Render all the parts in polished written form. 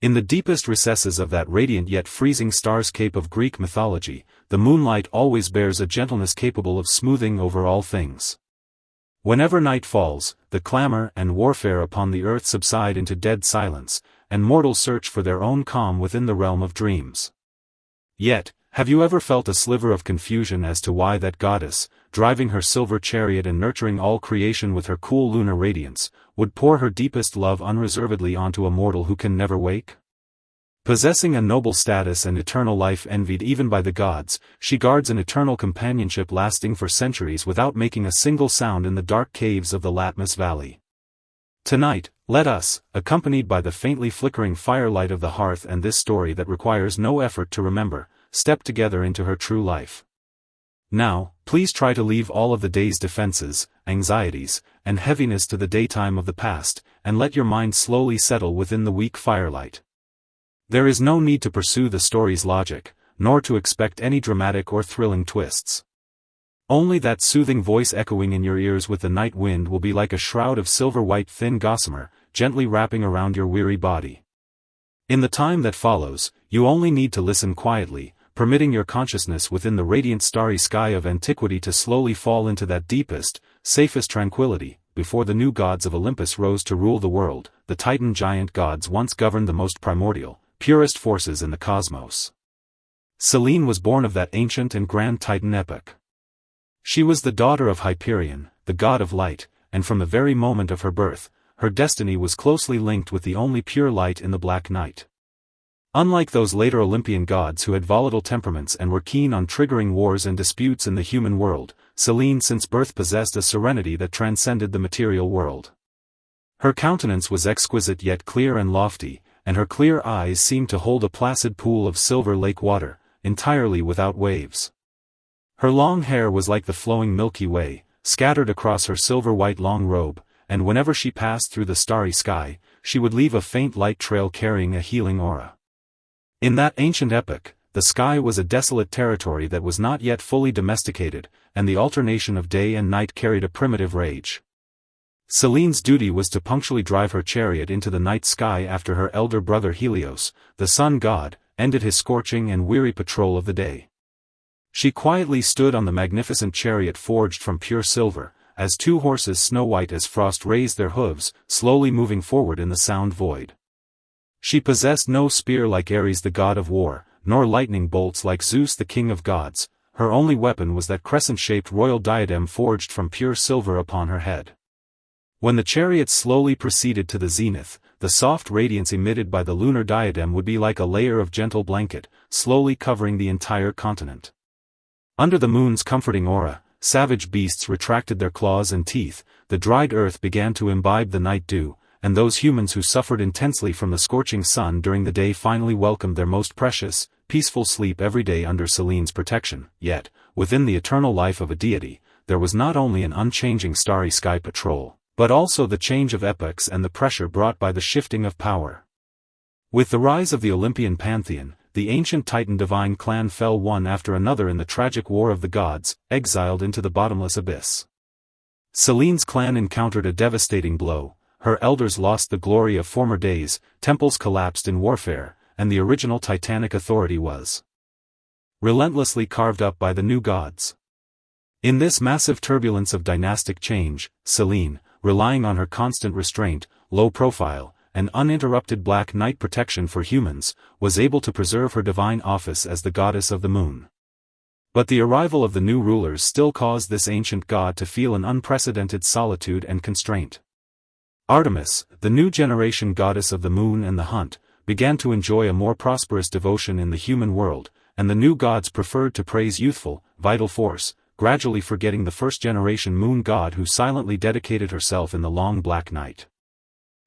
In the deepest recesses of that radiant yet freezing starscape of Greek mythology, the moonlight always bears a gentleness capable of smoothing over all things. Whenever night falls, the clamor and warfare upon the earth subside into dead silence, and mortals search for their own calm within the realm of dreams. Yet, have you ever felt a sliver of confusion as to why that goddess, driving her silver chariot and nurturing all creation with her cool lunar radiance, would pour her deepest love unreservedly onto a mortal who can never wake? Possessing a noble status and eternal life envied even by the gods, she guards an eternal companionship lasting for centuries without making a single sound in the dark caves of the Latmus Valley. Tonight, let us, accompanied by the faintly flickering firelight of the hearth and this story that requires no effort to remember, step together into her true life. Now, please try to leave all of the day's defenses, anxieties, and heaviness to the daytime of the past, and let your mind slowly settle within the weak firelight. There is no need to pursue the story's logic, nor to expect any dramatic or thrilling twists. Only that soothing voice echoing in your ears with the night wind will be like a shroud of silver-white thin gossamer, gently wrapping around your weary body. In the time that follows, you only need to listen quietly, permitting your consciousness within the radiant starry sky of antiquity to slowly fall into that deepest, safest tranquility. Before the new gods of Olympus rose to rule the world, the Titan giant gods once governed the most primordial, purest forces in the cosmos. Selene was born of that ancient and grand Titan epoch. She was the daughter of Hyperion, the god of light, and from the very moment of her birth, her destiny was closely linked with the only pure light in the Black Night. Unlike those later Olympian gods who had volatile temperaments and were keen on triggering wars and disputes in the human world, Selene since birth possessed a serenity that transcended the material world. Her countenance was exquisite yet clear and lofty, and her clear eyes seemed to hold a placid pool of silver lake water, entirely without waves. Her long hair was like the flowing Milky Way, scattered across her silver-white long robe, and whenever she passed through the starry sky, she would leave a faint light trail carrying a healing aura. In that ancient epoch, the sky was a desolate territory that was not yet fully domesticated, and the alternation of day and night carried a primitive rage. Selene's duty was to punctually drive her chariot into the night sky after her elder brother Helios, the sun god, ended his scorching and weary patrol of the day. She quietly stood on the magnificent chariot forged from pure silver, as two horses snow-white as frost raised their hooves, slowly moving forward in the sound void. She possessed no spear like Ares the god of war, nor lightning bolts like Zeus the king of gods. Her only weapon was that crescent-shaped royal diadem forged from pure silver upon her head. When the chariot slowly proceeded to the zenith, the soft radiance emitted by the lunar diadem would be like a layer of gentle blanket, slowly covering the entire continent. Under the moon's comforting aura, savage beasts retracted their claws and teeth, the dried earth began to imbibe the night dew, and those humans who suffered intensely from the scorching sun during the day finally welcomed their most precious, peaceful sleep every day under Selene's protection. Yet, within the eternal life of a deity, there was not only an unchanging starry sky patrol, but also the change of epochs and the pressure brought by the shifting of power. With the rise of the Olympian pantheon, the ancient Titan divine clan fell one after another in the tragic war of the gods, exiled into the bottomless abyss. Selene's clan encountered a devastating blow, her elders lost the glory of former days, temples collapsed in warfare, and the original titanic authority was relentlessly carved up by the new gods. In this massive turbulence of dynastic change, Selene, relying on her constant restraint, low profile, and uninterrupted black night protection for humans, was able to preserve her divine office as the goddess of the moon. But the arrival of the new rulers still caused this ancient god to feel an unprecedented solitude and constraint. Artemis, the new generation goddess of the moon and the hunt, began to enjoy a more prosperous devotion in the human world, and the new gods preferred to praise youthful, vital force, gradually forgetting the first-generation moon god who silently dedicated herself in the long black night.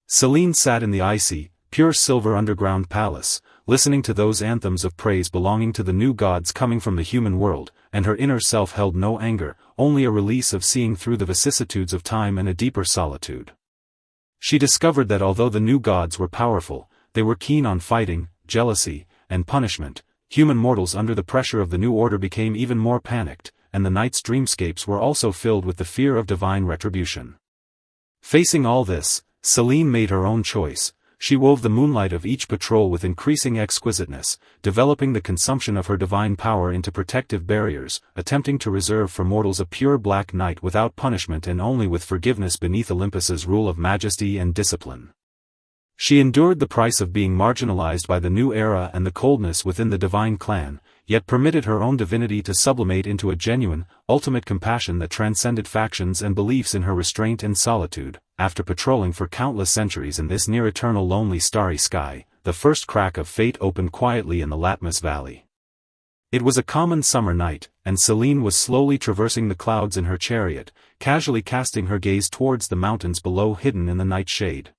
Selene sat in the icy, pure silver underground palace, listening to those anthems of praise belonging to the new gods coming from the human world, and her inner self held no anger, only a release of seeing through the vicissitudes of time and a deeper solitude. She discovered that although the new gods were powerful, they were keen on fighting, jealousy, and punishment. Human mortals under the pressure of the new order became even more panicked, and the night's dreamscapes were also filled with the fear of divine retribution. Facing all this, Selene made her own choice, she wove the moonlight of each patrol with increasing exquisiteness, developing the consumption of her divine power into protective barriers, attempting to reserve for mortals a pure black night without punishment and only with forgiveness beneath Olympus's rule of majesty and discipline. She endured the price of being marginalized by the new era and the coldness within the divine clan, yet permitted her own divinity to sublimate into a genuine, ultimate compassion that transcended factions and beliefs in her restraint and solitude. After patrolling for countless centuries in this near-eternal lonely starry sky, the first crack of fate opened quietly in the Latmus Valley. It was a common summer night, and Selene was slowly traversing the clouds in her chariot, casually casting her gaze towards the mountains below hidden in the night shade.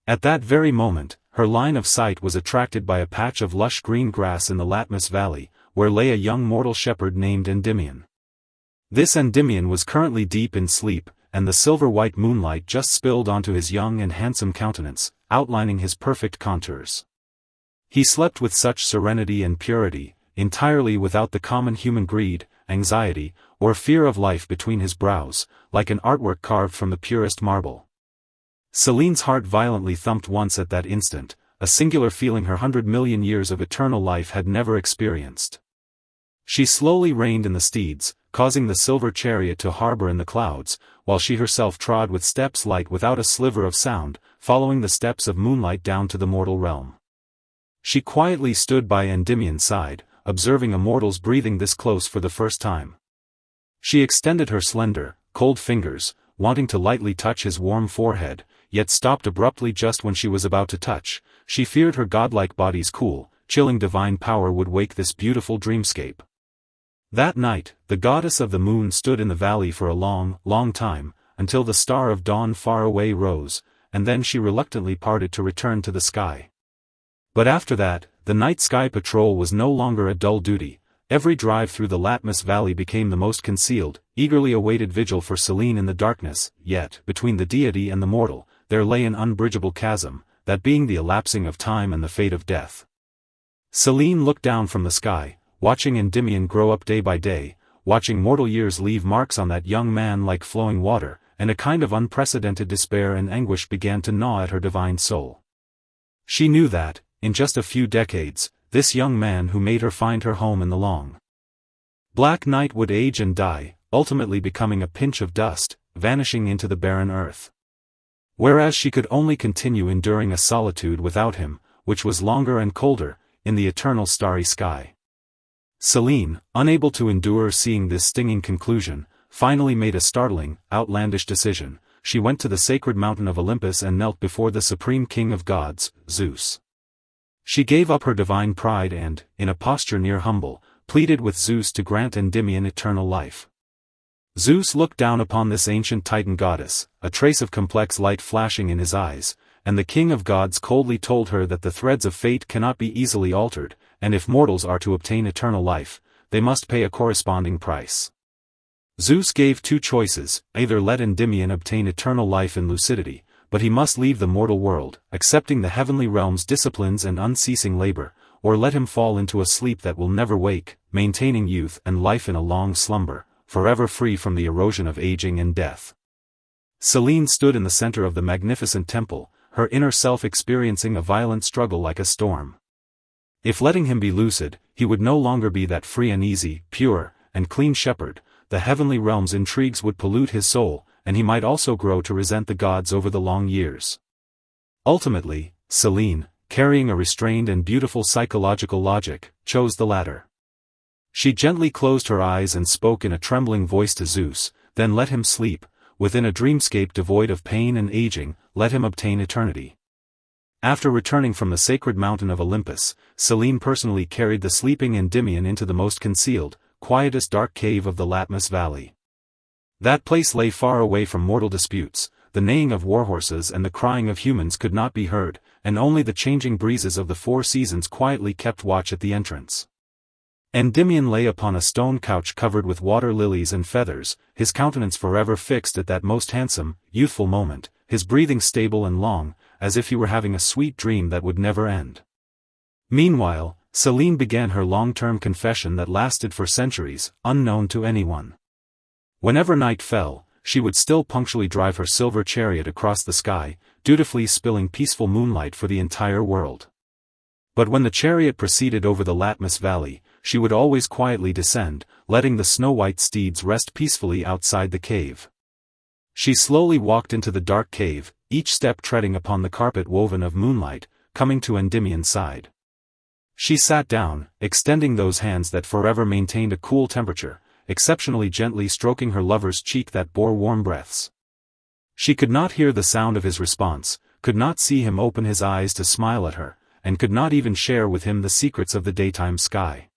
At that very moment, her line of sight was attracted by a patch of lush green grass in the Latmus Valley, where lay a young mortal shepherd named Endymion. This Endymion was currently deep in sleep, and the silver-white moonlight just spilled onto his young and handsome countenance, outlining his perfect contours. He slept with such serenity and purity, entirely without the common human greed, anxiety, or fear of life between his brows, like an artwork carved from the purest marble. Selene's heart violently thumped once at that instant, a singular feeling her 100 million years of eternal life had never experienced. She slowly reined in the steeds, causing the silver chariot to harbor in the clouds, while she herself trod with steps light without a sliver of sound, following the steps of moonlight down to the mortal realm. She quietly stood by Endymion's side, observing a mortal's breathing this close for the first time. She extended her slender, cold fingers, wanting to lightly touch his warm forehead, yet stopped abruptly just when she was about to touch. She feared her godlike body's cool, chilling divine power would wake this beautiful dreamscape. That night, the goddess of the moon stood in the valley for a long, long time, until the star of dawn far away rose, and then she reluctantly parted to return to the sky. But after that, the night sky patrol was no longer a dull duty. Every drive through the Latmus Valley became the most concealed, eagerly awaited vigil for Selene in the darkness. Yet, between the deity and the mortal, there lay an unbridgeable chasm, that being the elapsing of time and the fate of death. Selene looked down from the sky, watching Endymion grow up day by day, watching mortal years leave marks on that young man like flowing water, and a kind of unprecedented despair and anguish began to gnaw at her divine soul. She knew that, in just a few decades, this young man who made her find her home in the long black night would age and die, ultimately becoming a pinch of dust, vanishing into the barren earth. Whereas she could only continue enduring a solitude without him, which was longer and colder, in the eternal starry sky. Selene, unable to endure seeing this stinging conclusion, finally made a startling, outlandish decision. She went to the sacred mountain of Olympus and knelt before the supreme king of gods, Zeus. She gave up her divine pride and, in a posture near humble, pleaded with Zeus to grant Endymion eternal life. Zeus looked down upon this ancient Titan goddess, a trace of complex light flashing in his eyes, and the king of gods coldly told her that the threads of fate cannot be easily altered, and if mortals are to obtain eternal life, they must pay a corresponding price. Zeus gave two choices: either let Endymion obtain eternal life in lucidity, but he must leave the mortal world, accepting the heavenly realm's disciplines and unceasing labor, or let him fall into a sleep that will never wake, maintaining youth and life in a long slumber, forever free from the erosion of aging and death. Selene stood in the center of the magnificent temple, her inner self experiencing a violent struggle like a storm. If letting him be lucid, he would no longer be that free and easy, pure, and clean shepherd. The heavenly realm's intrigues would pollute his soul, and he might also grow to resent the gods over the long years. Ultimately, Selene, carrying a restrained and beautiful psychological logic, chose the latter. She gently closed her eyes and spoke in a trembling voice to Zeus, then let him sleep, within a dreamscape devoid of pain and aging, let him obtain eternity. After returning from the sacred mountain of Olympus, Selene personally carried the sleeping Endymion into the most concealed, quietest dark cave of the Latmus Valley. That place lay far away from mortal disputes. The neighing of warhorses and the crying of humans could not be heard, and only the changing breezes of the four seasons quietly kept watch at the entrance. Endymion lay upon a stone couch covered with water lilies and feathers, his countenance forever fixed at that most handsome, youthful moment, his breathing stable and long, as if he were having a sweet dream that would never end. Meanwhile, Selene began her long-term confession that lasted for centuries, unknown to anyone. Whenever night fell, she would still punctually drive her silver chariot across the sky, dutifully spilling peaceful moonlight for the entire world. But when the chariot proceeded over the Latmus Valley, she would always quietly descend, letting the snow-white steeds rest peacefully outside the cave. She slowly walked into the dark cave, each step treading upon the carpet woven of moonlight, coming to Endymion's side. She sat down, extending those hands that forever maintained a cool temperature, exceptionally gently stroking her lover's cheek that bore warm breaths. She could not hear the sound of his response, could not see him open his eyes to smile at her, and could not even share with him the secrets of the daytime sky.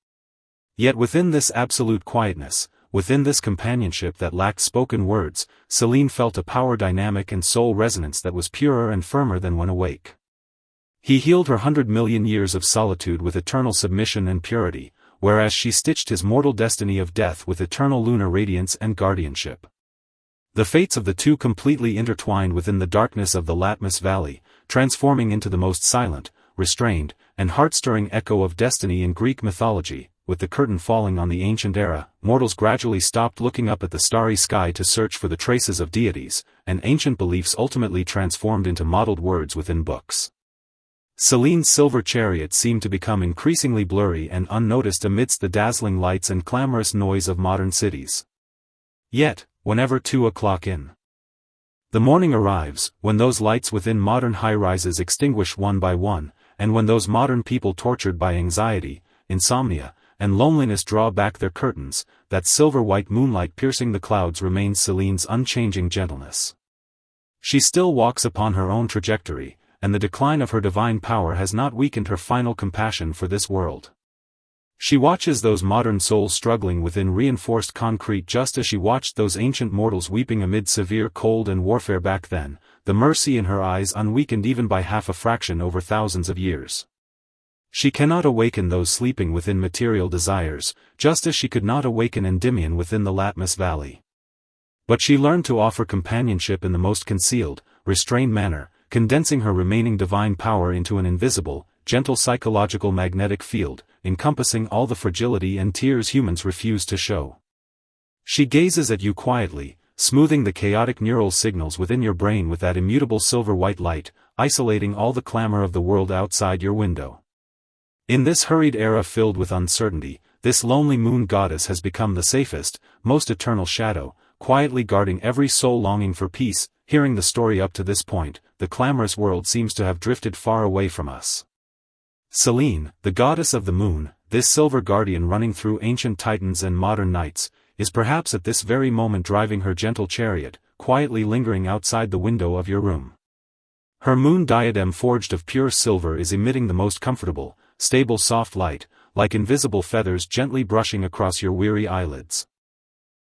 Yet within this absolute quietness, within this companionship that lacked spoken words, Selene felt a power dynamic and soul resonance that was purer and firmer than when awake. He healed her 100 million years of solitude with eternal submission and purity, whereas she stitched his mortal destiny of death with eternal lunar radiance and guardianship. The fates of the two completely intertwined within the darkness of the Latmus Valley, transforming into the most silent, restrained, and heart-stirring echo of destiny in Greek mythology. With the curtain falling on the ancient era, mortals gradually stopped looking up at the starry sky to search for the traces of deities, and ancient beliefs ultimately transformed into modeled words within books. Selene's silver chariot seemed to become increasingly blurry and unnoticed amidst the dazzling lights and clamorous noise of modern cities. Yet, whenever 2 o'clock in the morning arrives, when those lights within modern high-rises extinguish one by one, and when those modern people tortured by anxiety, insomnia, and loneliness draw back their curtains, that silver-white moonlight piercing the clouds remains Selene's unchanging gentleness. She still walks upon her own trajectory, and the decline of her divine power has not weakened her final compassion for this world. She watches those modern souls struggling within reinforced concrete just as she watched those ancient mortals weeping amid severe cold and warfare back then, the mercy in her eyes unweakened even by half a fraction over thousands of years. She cannot awaken those sleeping within material desires, just as she could not awaken Endymion within the Latmus Valley. But she learned to offer companionship in the most concealed, restrained manner, condensing her remaining divine power into an invisible, gentle psychological magnetic field, encompassing all the fragility and tears humans refuse to show. She gazes at you quietly, smoothing the chaotic neural signals within your brain with that immutable silver-white light, isolating all the clamor of the world outside your window. In this hurried era filled with uncertainty, this lonely moon goddess has become the safest, most eternal shadow, quietly guarding every soul longing for peace. Hearing the story up to this point, the clamorous world seems to have drifted far away from us. Selene, the goddess of the moon, this silver guardian running through ancient titans and modern nights, is perhaps at this very moment driving her gentle chariot, quietly lingering outside the window of your room. Her moon diadem forged of pure silver is emitting the most comfortable, stable soft light, like invisible feathers gently brushing across your weary eyelids.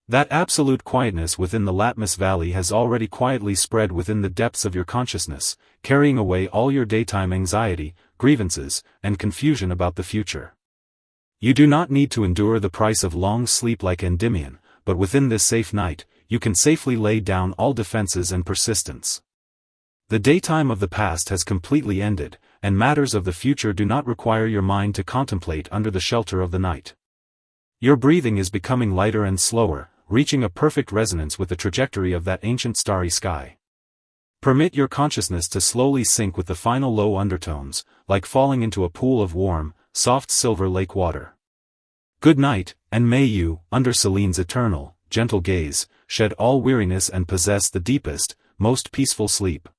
That absolute quietness within the Latmus Valley has already quietly spread within the depths of your consciousness, carrying away all your daytime anxiety, grievances, and confusion about the future. You do not need to endure the price of long sleep like Endymion, but within this safe night, you can safely lay down all defenses and persistence. The daytime of the past has completely ended, and matters of the future do not require your mind to contemplate under the shelter of the night. Your breathing is becoming lighter and slower, reaching a perfect resonance with the trajectory of that ancient starry sky. Permit your consciousness to slowly sink with the final low undertones, like falling into a pool of warm, soft silver lake water. Good night, and may you, under Selene's eternal, gentle gaze, shed all weariness and possess the deepest, most peaceful sleep.